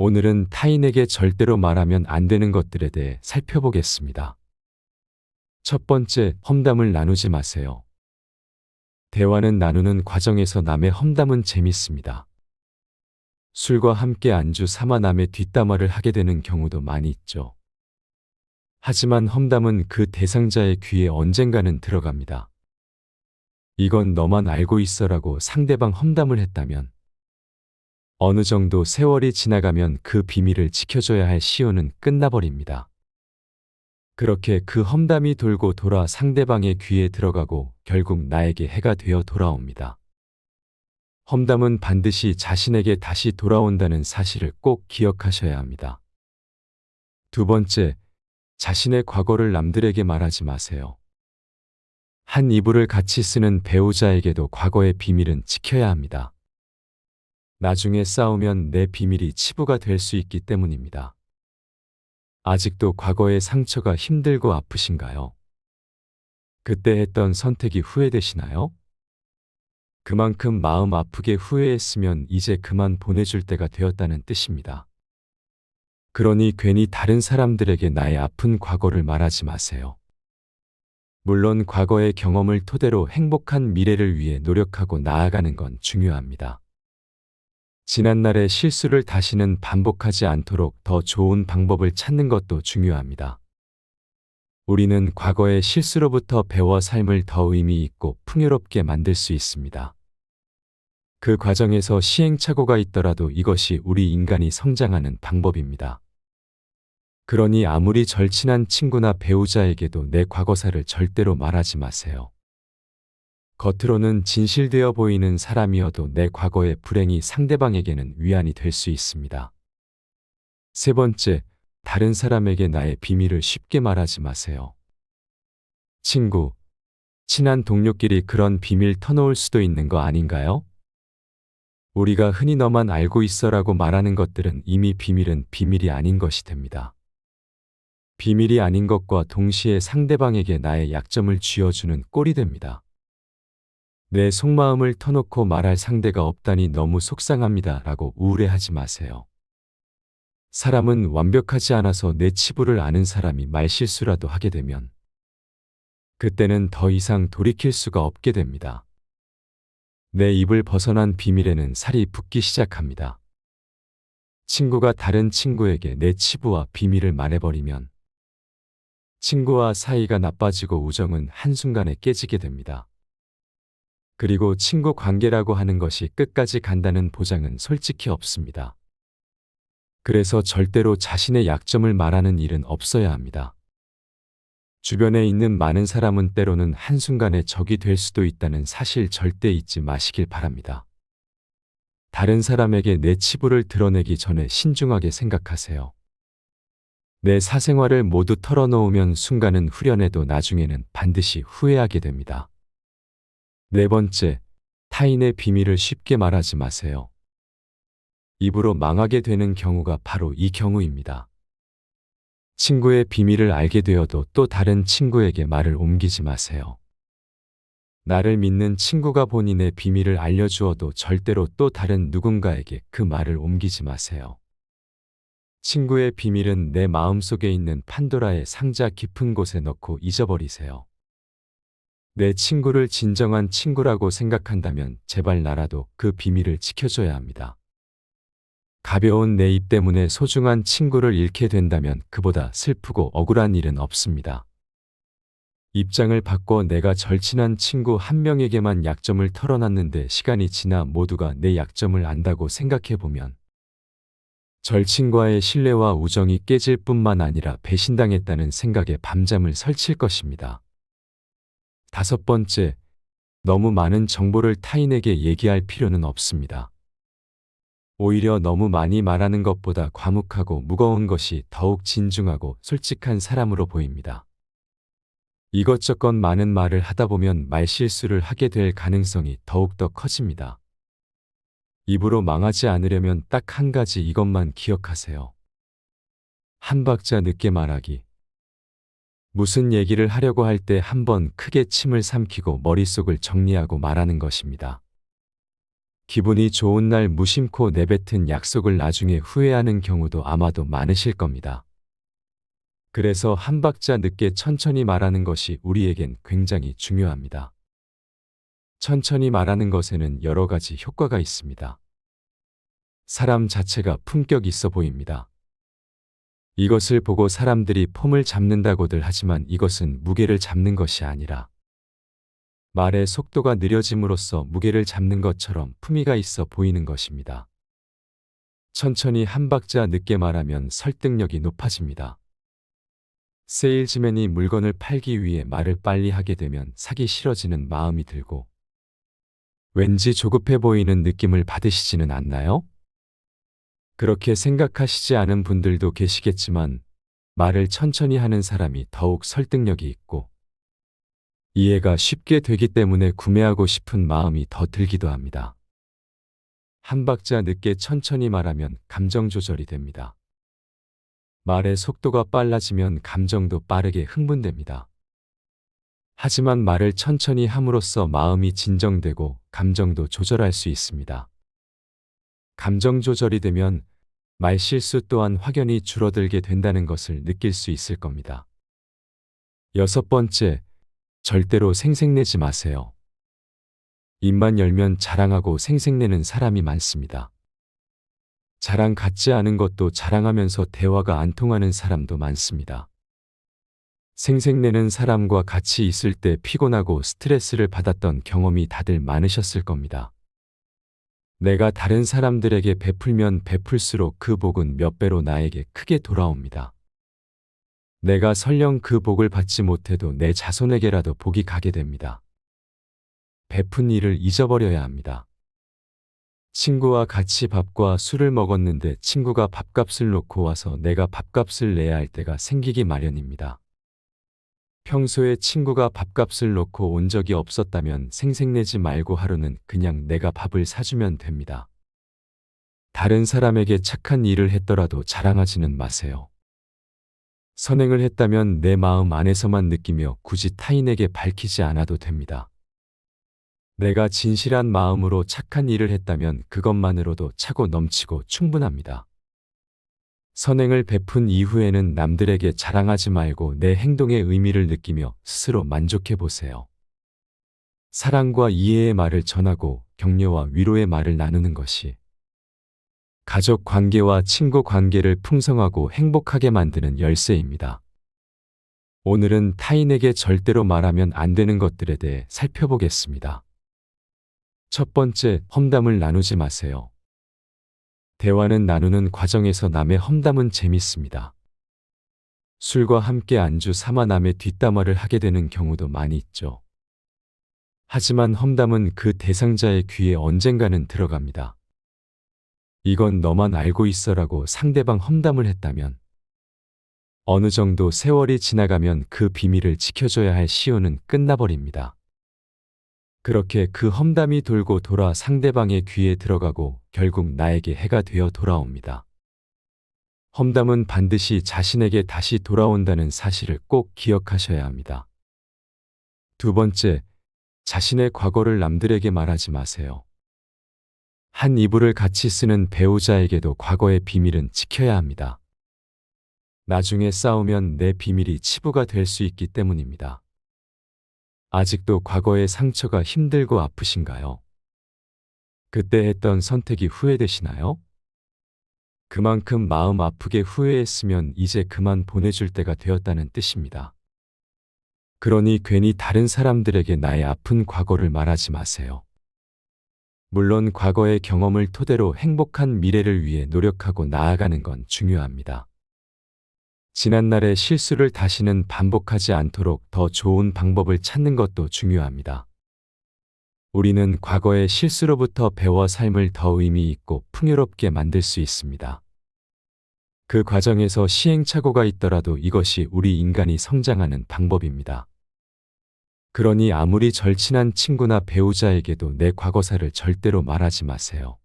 오늘은 타인에게 절대로 말하면 안 되는 것들에 대해 살펴보겠습니다. 첫 번째, 험담을 나누지 마세요. 대화는 나누는 과정에서 남의 험담은 재밌습니다. 술과 함께 안주 삼아 남의 뒷담화를 하게 되는 경우도 많이 있죠. 하지만 험담은 그 대상자의 귀에 언젠가는 들어갑니다. 이건 너만 알고 있어라고 상대방 험담을 했다면 어느 정도 세월이 지나가면 그 비밀을 지켜줘야 할 시효는 끝나버립니다. 그렇게 그 험담이 돌고 돌아 상대방의 귀에 들어가고 결국 나에게 해가 되어 돌아옵니다. 험담은 반드시 자신에게 다시 돌아온다는 사실을 꼭 기억하셔야 합니다. 두 번째, 자신의 과거를 남들에게 말하지 마세요. 한 이불을 같이 쓰는 배우자에게도 과거의 비밀은 지켜야 합니다. 나중에 싸우면 내 비밀이 치부가 될 수 있기 때문입니다. 아직도 과거의 상처가 힘들고 아프신가요? 그때 했던 선택이 후회되시나요? 그만큼 마음 아프게 후회했으면 이제 그만 보내줄 때가 되었다는 뜻입니다. 그러니 괜히 다른 사람들에게 나의 아픈 과거를 말하지 마세요. 물론 과거의 경험을 토대로 행복한 미래를 위해 노력하고 나아가는 건 중요합니다. 지난날의 실수를 다시는 반복하지 않도록 더 좋은 방법을 찾는 것도 중요합니다. 우리는 과거의 실수로부터 배워 삶을 더 의미 있고 풍요롭게 만들 수 있습니다. 그 과정에서 시행착오가 있더라도 이것이 우리 인간이 성장하는 방법입니다. 그러니 아무리 절친한 친구나 배우자에게도 내 과거사를 절대로 말하지 마세요. 겉으로는 진실되어 보이는 사람이어도 내 과거의 불행이 상대방에게는 위안이 될 수 있습니다. 세 번째, 다른 사람에게 나의 비밀을 쉽게 말하지 마세요. 친구, 친한 동료끼리 그런 비밀 터놓을 수도 있는 거 아닌가요? 우리가 흔히 너만 알고 있어라고 말하는 것들은 이미 비밀은 비밀이 아닌 것이 됩니다. 비밀이 아닌 것과 동시에 상대방에게 나의 약점을 쥐어주는 꼴이 됩니다. 내 속마음을 터놓고 말할 상대가 없다니 너무 속상합니다 라고 우울해하지 마세요. 사람은 완벽하지 않아서 내 치부를 아는 사람이 말실수라도 하게 되면 그때는 더 이상 돌이킬 수가 없게 됩니다. 내 입을 벗어난 비밀에는 살이 붙기 시작합니다. 친구가 다른 친구에게 내 치부와 비밀을 말해버리면 친구와 사이가 나빠지고 우정은 한순간에 깨지게 됩니다. 그리고 친구 관계라고 하는 것이 끝까지 간다는 보장은 솔직히 없습니다. 그래서 절대로 자신의 약점을 말하는 일은 없어야 합니다. 주변에 있는 많은 사람은 때로는 한순간에 적이 될 수도 있다는 사실 절대 잊지 마시길 바랍니다. 다른 사람에게 내 치부를 드러내기 전에 신중하게 생각하세요. 내 사생활을 모두 털어놓으면 순간은 후련해도 나중에는 반드시 후회하게 됩니다. 네 번째, 타인의 비밀을 쉽게 말하지 마세요. 입으로 망하게 되는 경우가 바로 이 경우입니다. 친구의 비밀을 알게 되어도 또 다른 친구에게 말을 옮기지 마세요. 나를 믿는 친구가 본인의 비밀을 알려주어도 절대로 또 다른 누군가에게 그 말을 옮기지 마세요. 친구의 비밀은 내 마음속에 있는 판도라의 상자 깊은 곳에 넣고 잊어버리세요. 내 친구를 진정한 친구라고 생각한다면 제발 나라도 그 비밀을 지켜줘야 합니다. 가벼운 내 입 때문에 소중한 친구를 잃게 된다면 그보다 슬프고 억울한 일은 없습니다. 입장을 바꿔 내가 절친한 친구 한 명에게만 약점을 털어놨는데 시간이 지나 모두가 내 약점을 안다고 생각해보면 절친과의 신뢰와 우정이 깨질 뿐만 아니라 배신당했다는 생각에 밤잠을 설칠 것입니다. 다섯 번째, 너무 많은 정보를 타인에게 얘기할 필요는 없습니다. 오히려 너무 많이 말하는 것보다 과묵하고 무거운 것이 더욱 진중하고 솔직한 사람으로 보입니다. 이것저것 많은 말을 하다 보면 말실수를 하게 될 가능성이 더욱더 커집니다. 입으로 망하지 않으려면 딱 한 가지 이것만 기억하세요. 한 박자 늦게 말하기. 무슨 얘기를 하려고 할 때 한번 크게 침을 삼키고 머릿속을 정리하고 말하는 것입니다. 기분이 좋은 날 무심코 내뱉은 약속을 나중에 후회하는 경우도 아마도 많으실 겁니다. 그래서 한 박자 늦게 천천히 말하는 것이 우리에겐 굉장히 중요합니다. 천천히 말하는 것에는 여러 가지 효과가 있습니다. 사람 자체가 품격 있어 보입니다. 이것을 보고 사람들이 폼을 잡는다고들 하지만 이것은 무게를 잡는 것이 아니라 말의 속도가 느려짐으로써 무게를 잡는 것처럼 품위가 있어 보이는 것입니다. 천천히 한 박자 늦게 말하면 설득력이 높아집니다. 세일즈맨이 물건을 팔기 위해 말을 빨리 하게 되면 사기 싫어지는 마음이 들고 왠지 조급해 보이는 느낌을 받으시지는 않나요? 그렇게 생각하시지 않은 분들도 계시겠지만 말을 천천히 하는 사람이 더욱 설득력이 있고 이해가 쉽게 되기 때문에 구매하고 싶은 마음이 더 들기도 합니다. 한 박자 늦게 천천히 말하면 감정 조절이 됩니다. 말의 속도가 빨라지면 감정도 빠르게 흥분됩니다. 하지만 말을 천천히 함으로써 마음이 진정되고 감정도 조절할 수 있습니다. 감정 조절이 되면 말 실수 또한 확연히 줄어들게 된다는 것을 느낄 수 있을 겁니다. 6번째, 절대로 생색내지 마세요. 입만 열면 자랑하고 생색내는 사람이 많습니다. 자랑 같지 않은 것도 자랑하면서 대화가 안 통하는 사람도 많습니다. 생색내는 사람과 같이 있을 때 피곤하고 스트레스를 받았던 경험이 다들 많으셨을 겁니다. 내가 다른 사람들에게 베풀면 베풀수록 그 복은 몇 배로 나에게 크게 돌아옵니다. 내가 설령 그 복을 받지 못해도 내 자손에게라도 복이 가게 됩니다. 베푼 일을 잊어버려야 합니다. 친구와 같이 밥과 술을 먹었는데 친구가 밥값을 놓고 와서 내가 밥값을 내야 할 때가 생기기 마련입니다. 평소에 친구가 밥값을 놓고 온 적이 없었다면 생색내지 말고 하루는 그냥 내가 밥을 사주면 됩니다. 다른 사람에게 착한 일을 했더라도 자랑하지는 마세요. 선행을 했다면 내 마음 안에서만 느끼며 굳이 타인에게 밝히지 않아도 됩니다. 내가 진실한 마음으로 착한 일을 했다면 그것만으로도 차고 넘치고 충분합니다. 선행을 베푼 이후에는 남들에게 자랑하지 말고 내 행동의 의미를 느끼며 스스로 만족해 보세요. 사랑과 이해의 말을 전하고 격려와 위로의 말을 나누는 것이 가족 관계와 친구 관계를 풍성하고 행복하게 만드는 열쇠입니다. 오늘은 타인에게 절대로 말하면 안 되는 것들에 대해 살펴보겠습니다. 첫 번째, 험담을 나누지 마세요. 대화는 나누는 과정에서 남의 험담은 재밌습니다. 술과 함께 안주 삼아 남의 뒷담화를 하게 되는 경우도 많이 있죠. 하지만 험담은 그 대상자의 귀에 언젠가는 들어갑니다. 이건 너만 알고 있어라고 상대방 험담을 했다면 어느 정도 세월이 지나가면 그 비밀을 지켜줘야 할 시효는 끝나버립니다. 그렇게 그 험담이 돌고 돌아 상대방의 귀에 들어가고 결국 나에게 해가 되어 돌아옵니다. 험담은 반드시 자신에게 다시 돌아온다는 사실을 꼭 기억하셔야 합니다. 두 번째, 자신의 과거를 남들에게 말하지 마세요. 한 이불을 같이 쓰는 배우자에게도 과거의 비밀은 지켜야 합니다. 나중에 싸우면 내 비밀이 치부가 될 수 있기 때문입니다. 아직도 과거의 상처가 힘들고 아프신가요? 그때 했던 선택이 후회되시나요? 그만큼 마음 아프게 후회했으면 이제 그만 보내줄 때가 되었다는 뜻입니다. 그러니 괜히 다른 사람들에게 나의 아픈 과거를 말하지 마세요. 물론 과거의 경험을 토대로 행복한 미래를 위해 노력하고 나아가는 건 중요합니다. 지난날의 실수를 다시는 반복하지 않도록 더 좋은 방법을 찾는 것도 중요합니다. 우리는 과거의 실수로부터 배워 삶을 더 의미 있고 풍요롭게 만들 수 있습니다. 그 과정에서 시행착오가 있더라도 이것이 우리 인간이 성장하는 방법입니다. 그러니 아무리 절친한 친구나 배우자에게도 내 과거사를 절대로 말하지 마세요.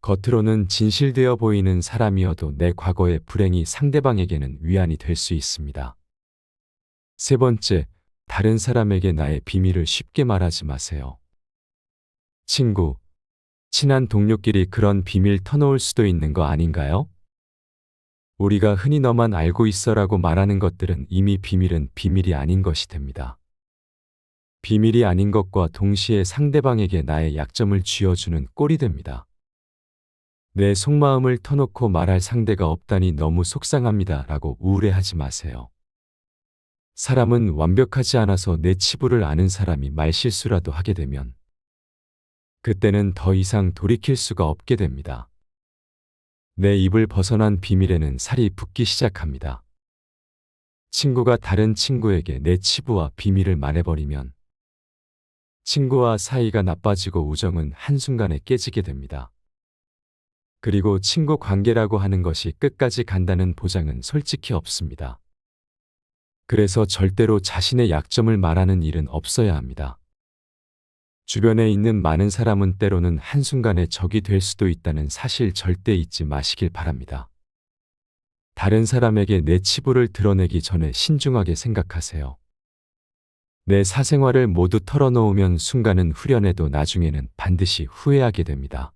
겉으로는 진실되어 보이는 사람이어도 내 과거의 불행이 상대방에게는 위안이 될 수 있습니다. 세 번째, 다른 사람에게 나의 비밀을 쉽게 말하지 마세요. 친구, 친한 동료끼리 그런 비밀 터놓을 수도 있는 거 아닌가요? 우리가 흔히 너만 알고 있어라고 말하는 것들은 이미 비밀은 비밀이 아닌 것이 됩니다. 비밀이 아닌 것과 동시에 상대방에게 나의 약점을 쥐어주는 꼴이 됩니다. 내 속마음을 터놓고 말할 상대가 없다니 너무 속상합니다 라고 우울해하지 마세요. 사람은 완벽하지 않아서 내 치부를 아는 사람이 말실수라도 하게 되면 그때는 더 이상 돌이킬 수가 없게 됩니다. 내 입을 벗어난 비밀에는 살이 붙기 시작합니다. 친구가 다른 친구에게 내 치부와 비밀을 말해버리면 친구와 사이가 나빠지고 우정은 한순간에 깨지게 됩니다. 그리고 친구 관계라고 하는 것이 끝까지 간다는 보장은 솔직히 없습니다. 그래서 절대로 자신의 약점을 말하는 일은 없어야 합니다. 주변에 있는 많은 사람은 때로는 한순간에 적이 될 수도 있다는 사실 절대 잊지 마시길 바랍니다. 다른 사람에게 내 치부를 드러내기 전에 신중하게 생각하세요. 내 사생활을 모두 털어놓으면 순간은 후련해도 나중에는 반드시 후회하게 됩니다.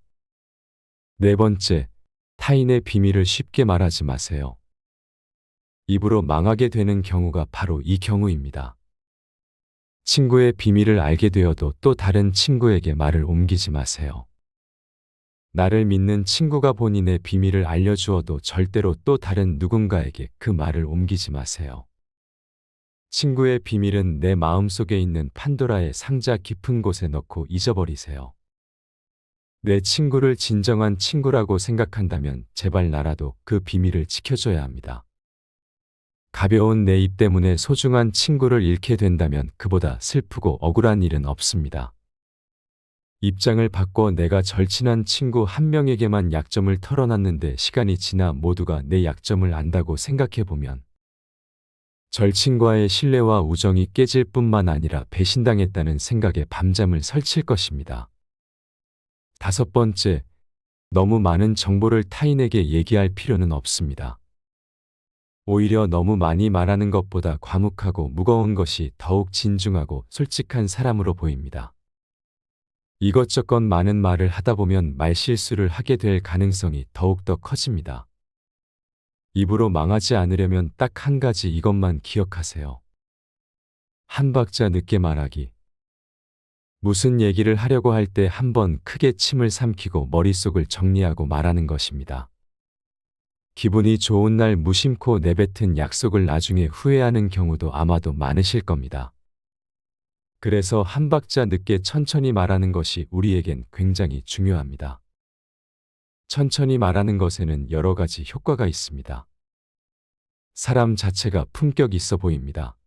네 번째, 타인의 비밀을 쉽게 말하지 마세요. 입으로 망하게 되는 경우가 바로 이 경우입니다. 친구의 비밀을 알게 되어도 또 다른 친구에게 말을 옮기지 마세요. 나를 믿는 친구가 본인의 비밀을 알려주어도 절대로 또 다른 누군가에게 그 말을 옮기지 마세요. 친구의 비밀은 내 마음속에 있는 판도라의 상자 깊은 곳에 넣고 잊어버리세요. 내 친구를 진정한 친구라고 생각한다면 제발 나라도 그 비밀을 지켜줘야 합니다. 가벼운 내 입 때문에 소중한 친구를 잃게 된다면 그보다 슬프고 억울한 일은 없습니다. 입장을 바꿔 내가 절친한 친구 한 명에게만 약점을 털어놨는데 시간이 지나 모두가 내 약점을 안다고 생각해보면 절친과의 신뢰와 우정이 깨질 뿐만 아니라 배신당했다는 생각에 밤잠을 설칠 것입니다. 다섯 번째, 너무 많은 정보를 타인에게 얘기할 필요는 없습니다. 오히려 너무 많이 말하는 것보다 과묵하고 무거운 것이 더욱 진중하고 솔직한 사람으로 보입니다. 이것저것 많은 말을 하다 보면 말실수를 하게 될 가능성이 더욱더 커집니다. 입으로 망하지 않으려면 딱 한 가지 이것만 기억하세요. 한 박자 늦게 말하기. 무슨 얘기를 하려고 할 때 한번 크게 침을 삼키고 머릿속을 정리하고 말하는 것입니다. 기분이 좋은 날 무심코 내뱉은 약속을 나중에 후회하는 경우도 아마도 많으실 겁니다. 그래서 한 박자 늦게 천천히 말하는 것이 우리에겐 굉장히 중요합니다. 천천히 말하는 것에는 여러 가지 효과가 있습니다. 사람 자체가 품격 있어 보입니다.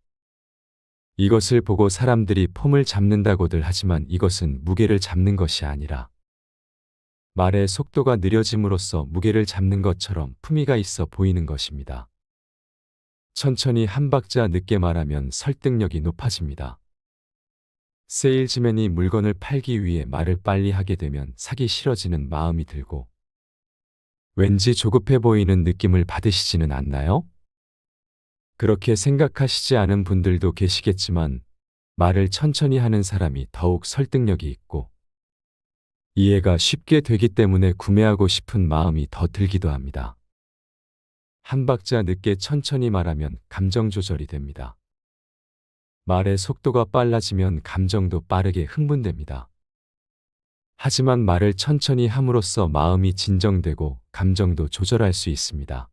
이것을 보고 사람들이 폼을 잡는다고들 하지만 이것은 무게를 잡는 것이 아니라 말의 속도가 느려짐으로써 무게를 잡는 것처럼 품위가 있어 보이는 것입니다. 천천히 한 박자 늦게 말하면 설득력이 높아집니다. 세일즈맨이 물건을 팔기 위해 말을 빨리 하게 되면 사기 싫어지는 마음이 들고 왠지 조급해 보이는 느낌을 받으시지는 않나요? 그렇게 생각하시지 않은 분들도 계시겠지만 말을 천천히 하는 사람이 더욱 설득력이 있고 이해가 쉽게 되기 때문에 구매하고 싶은 마음이 더 들기도 합니다. 한 박자 늦게 천천히 말하면 감정 조절이 됩니다. 말의 속도가 빨라지면 감정도 빠르게 흥분됩니다. 하지만 말을 천천히 함으로써 마음이 진정되고 감정도 조절할 수 있습니다.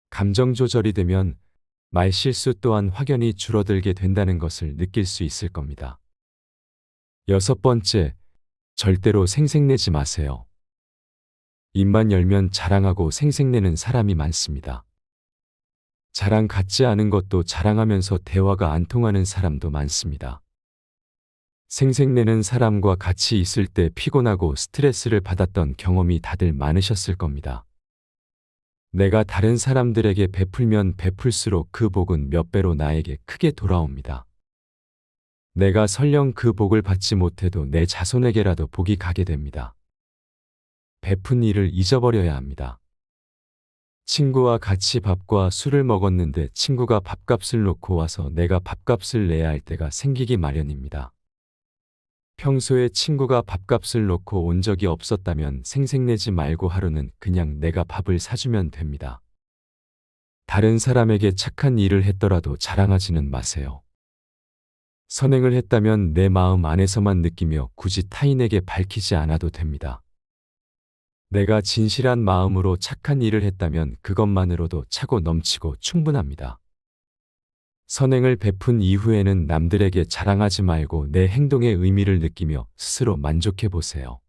감정 조절이 되면 말실수 또한 확연히 줄어들게 된다는 것을 느낄 수 있을 겁니다. 여섯 번째, 절대로 생색내지 마세요. 입만 열면 자랑하고 생색내는 사람이 많습니다. 자랑 같지 않은 것도 자랑하면서 대화가 안 통하는 사람도 많습니다. 생색내는 사람과 같이 있을 때 피곤하고 스트레스를 받았던 경험이 다들 많으셨을 겁니다. 내가 다른 사람들에게 베풀면 베풀수록 그 복은 몇 배로 나에게 크게 돌아옵니다. 내가 설령 그 복을 받지 못해도 내 자손에게라도 복이 가게 됩니다. 베푼 일을 잊어버려야 합니다. 친구와 같이 밥과 술을 먹었는데 친구가 밥값을 놓고 와서 내가 밥값을 내야 할 때가 생기기 마련입니다. 평소에 친구가 밥값을 놓고 온 적이 없었다면 생색내지 말고 하루는 그냥 내가 밥을 사주면 됩니다. 다른 사람에게 착한 일을 했더라도 자랑하지는 마세요. 선행을 했다면 내 마음 안에서만 느끼며 굳이 타인에게 밝히지 않아도 됩니다. 내가 진실한 마음으로 착한 일을 했다면 그것만으로도 차고 넘치고 충분합니다. 선행을 베푼 이후에는 남들에게 자랑하지 말고 내 행동의 의미를 느끼며 스스로 만족해 보세요.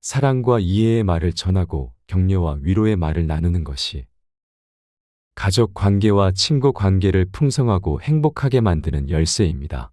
사랑과 이해의 말을 전하고 격려와 위로의 말을 나누는 것이 가족 관계와 친구 관계를 풍성하고 행복하게 만드는 열쇠입니다.